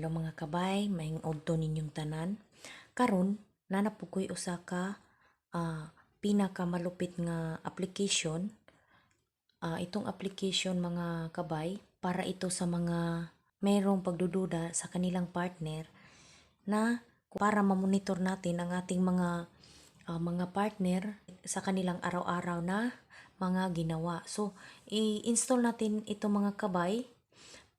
Hello mga kabay, maing odto ninyong tanan. Karon, nanapukoy usa ka pinakamalupit nga application. Itong application mga kabay, para ito sa mga mayroong pagdududa sa kanilang partner na para mamonitor natin ang ating mga partner sa kanilang araw-araw na mga ginawa. So, i-install natin ito mga kabay.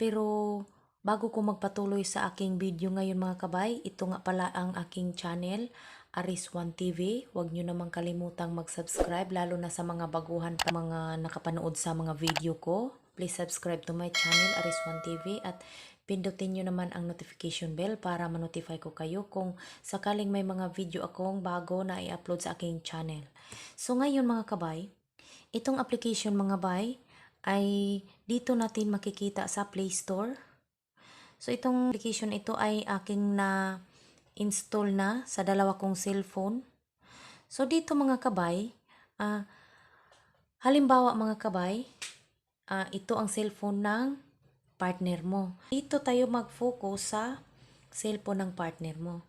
Pero bago ko magpatuloy sa aking video ngayon mga kabay, ito nga pala ang aking channel, Aris1 TV. Huwag nyo namang kalimutang mag-subscribe, lalo na sa mga baguhan pa mga nakapanood sa mga video ko. Please subscribe to my channel, Aris1 TV, at pindutin nyo naman ang notification bell para ma-notify ko kayo kung sakaling may mga video akong bago na i-upload sa aking channel. So ngayon mga kabay, itong application mga bay, ay dito natin makikita sa Play Store. So itong application ito ay aking na-install na sa dalawa kong cellphone. So dito mga kabay, halimbawa mga kabay, ito ang cellphone ng partner mo. Dito tayo mag-focus sa cellphone ng partner mo.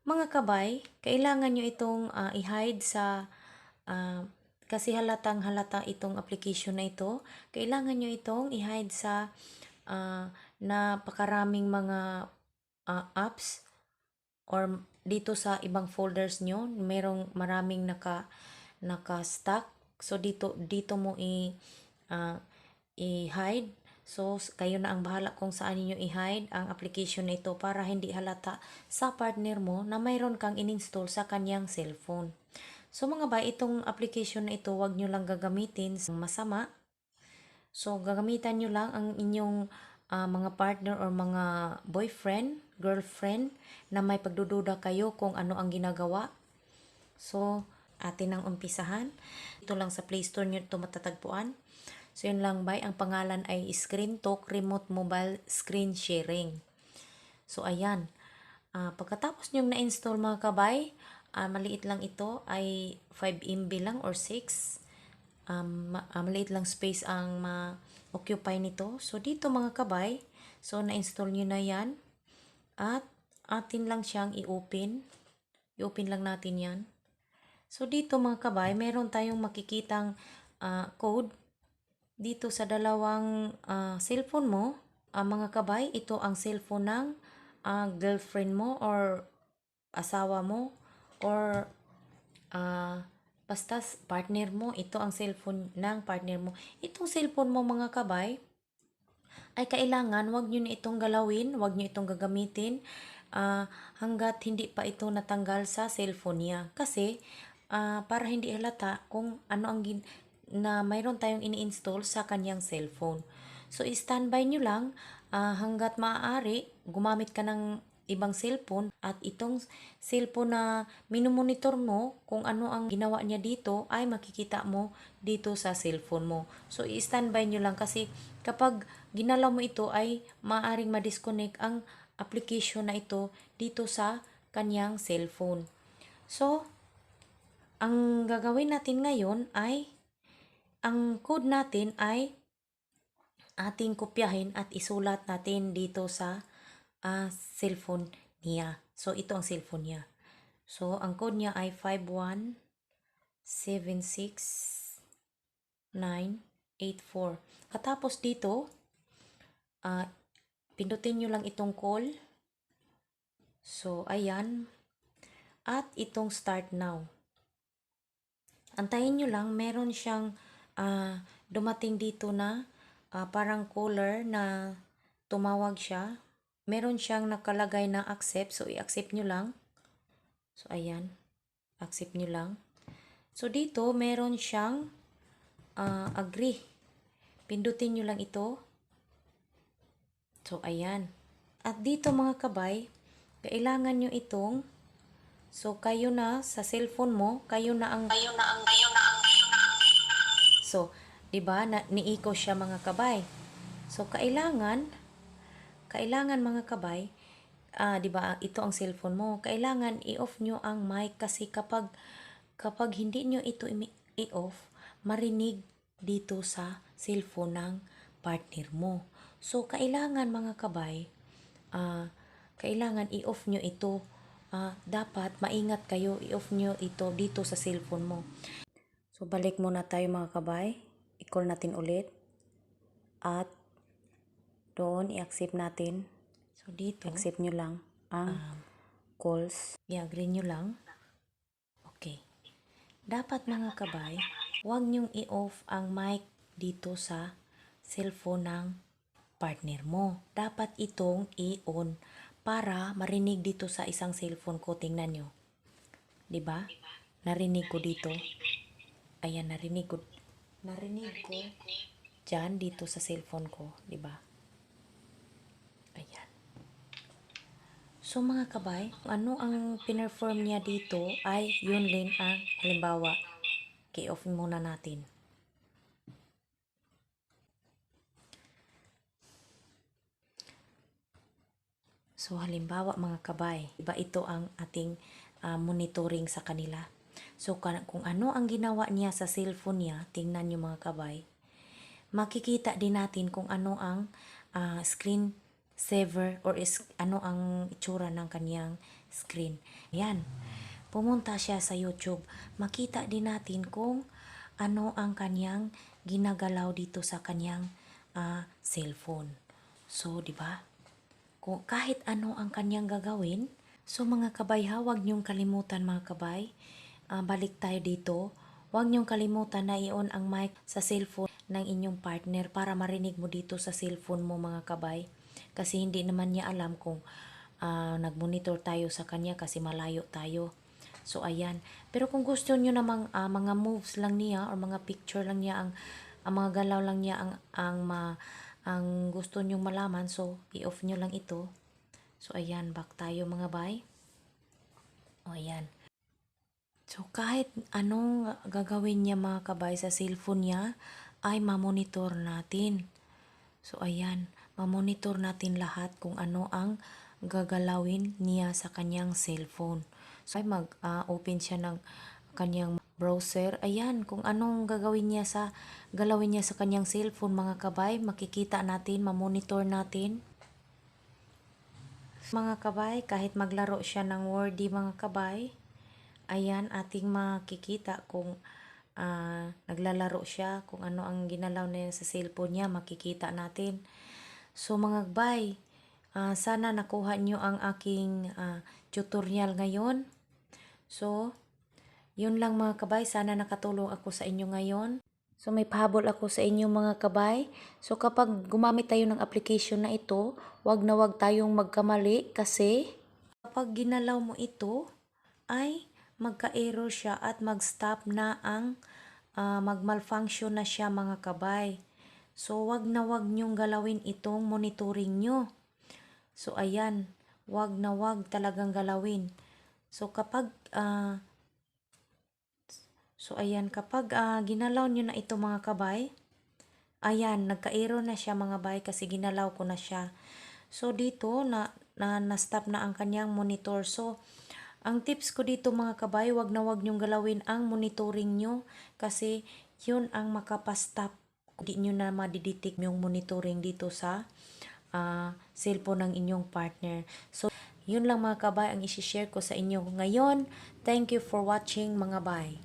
Mga kabay, kailangan nyo itong i-hide sa kasi halatang halata itong application na ito. Kailangan nyo itong i-hide sa napakaraming mga apps or dito sa ibang folders nyo. Merong maraming naka-stack. So dito mo i-hide. So kayo na ang bahala kung saan niyo i-hide ang application na ito para hindi halata sa partner mo na mayroon kang in-install sa kanyang cellphone. So mga bay, itong application na ito, wag nyo lang gagamitin sa masama. So gagamitan nyo lang ang inyong mga partner or mga boyfriend, girlfriend na may pagdududa kayo kung ano ang ginagawa. So atin ang umpisahan. Ito lang sa Play Store nyo ito matatagpuan. So yun lang bay, ang pangalan ay ScreenTalk Remote Mobile Screen Sharing. So ayan, pagkatapos nyo na-install mga kabay, maliit lang ito, ay 5 MB lang or 6. Maliit lang space ang ma-occupy nito. So dito mga kabay, so na-install nyo na yan at atin lang siyang i-open. I-open lang natin yan. So dito mga kabay, meron tayong makikitang code dito sa dalawang cellphone mo. Mga kabay, ito ang cellphone ng girlfriend mo or asawa mo or basta partner mo. Ito ang cellphone ng partner mo. Itong cellphone mo mga kabay ay kailangan wag nyo na itong galawin, wag nyo itong gagamitin hanggat hindi pa ito natanggal sa cellphone niya. Kasi para hindi halata kung ano ang na mayroon tayong ini-install sa kanyang cellphone. So i-standby nyo lang hanggat maaari gumamit ka ng ibang cellphone at itong cellphone na minomonitor mo kung ano ang ginawa niya dito ay makikita mo dito sa cellphone mo. So i-standby nyo lang kasi kapag ginalaw mo ito ay maaaring ma-disconnect ang application na ito dito sa kanyang cellphone. So ang gagawin natin ngayon ay ang code natin ay ating kopyahin at isulat natin dito sa cellphone niya. So, ito ang cellphone niya. So, ang code niya ay 5176984. Katapos dito, pindutin nyo lang itong call. So, ayan. At itong start now. Antayin nyo lang, meron siyang dumating dito na parang caller na tumawag siya. Meron siyang nakalagay na accept. So, i-accept nyo lang. So, ayan. Accept nyo lang. So, dito, meron siyang agree. Pindutin nyo lang ito. So, ayan. At dito mga kabay, kailangan nyo itong, so, kayo na sa cellphone mo, kayo na ang so, diba, niiko siya mga kabay. So, kailangan mga kabay, diba, ito ang cellphone mo. Kailangan i-off nyo ang mic kasi kapag hindi nyo ito i-off, marinig dito sa cellphone ng partner mo. So, kailangan mga kabay, kailangan i-off nyo ito. Dapat maingat kayo, i-off nyo ito dito sa cellphone mo. So balik muna tayo mga kabay, i-call natin ulit at doon i-accept natin. So dito, accept nyo lang ang calls, i-agree nyo lang. Okay. Dapat mga kabay, huwag nyong i-off ang mic dito sa cellphone ng partner mo. Dapat itong i-on para marinig dito sa isang cellphone ko. Tingnan nyo. 'Di ba? Narinig ko dito. Ayan, narinig ko. Narinig ko dyan dito sa cellphone ko. 'Di ba? Ayan. So mga kabay, kung ano ang pinerform niya dito ay yun din ang halimbawa. I-off muna natin. So halimbawa mga kabay, iba ito ang ating monitoring sa kanila. So kung ano ang ginawa niya sa cellphone niya, tingnan nyo mga kabay, makikita din natin kung ano ang screen saver or ano ang itsura ng kanyang screen. Yan, pumunta siya sa YouTube, makita din natin kung ano ang kanyang ginagalaw dito sa kanyang cellphone. So, di ba? Kung kahit ano ang kanyang gagawin. So mga kabay ha, huwag niyong kalimutan mga kabay. Balik tayo dito. Huwag niyong kalimutan na i-on ang mic sa cellphone ng inyong partner para marinig mo dito sa cellphone mo mga kabay. Kasi hindi naman niya alam kung nag-monitor tayo sa kanya kasi malayo tayo. So ayan. Pero kung gusto niyo namang mga moves lang niya or mga picture lang niya, ang mga galaw lang niya ang gusto nyong malaman, so i-off nyo lang ito. So ayan, back tayo mga bay. O ayan. So kahit anong gagawin niya mga kabay sa cellphone niya ay mamonitor natin. So ayan, mamonitor natin lahat kung ano ang gagalawin niya sa kanyang cellphone. So ay mag-open siya ng kanyang browser. Ayan, kung anong galawin niya sa kanyang cellphone mga kabay, makikita natin, mamonitor natin. Mga kabay, kahit maglaro siya ng wordy mga kabay, ayan, ating makikita kung naglalaro siya, kung ano ang ginalaw niya sa cellphone niya, makikita natin. So mga kabay, sana nakuha nyo ang aking tutorial ngayon. So, yun lang mga kabay, sana nakatulong ako sa inyo ngayon. So may pahabol ako sa inyo mga kabay. So kapag gumamit tayo ng application na ito, wag na wag tayong magkamali kasi kapag ginalaw mo ito ay magka-error siya at mag-stop na ang mag-malfunction na siya mga kabay. So wag na wag nyong galawin itong monitoring nyo. So ayan, wag na wag talagang galawin. So kapag kapag ginalaw nyo na ito mga kabay, ayan, nagka-error na siya mga bay kasi ginalaw ko na siya. So dito na-stop na ang kanyang monitor. So ang tips ko dito mga kabay, wag na wag nyong galawin ang monitoring nyo kasi yun ang makapastop. Hindi nyo na madidetect yung monitoring dito sa cellphone ng inyong partner. So yun lang mga kabay ang isi-share ko sa inyo ngayon. Thank you for watching mga bay.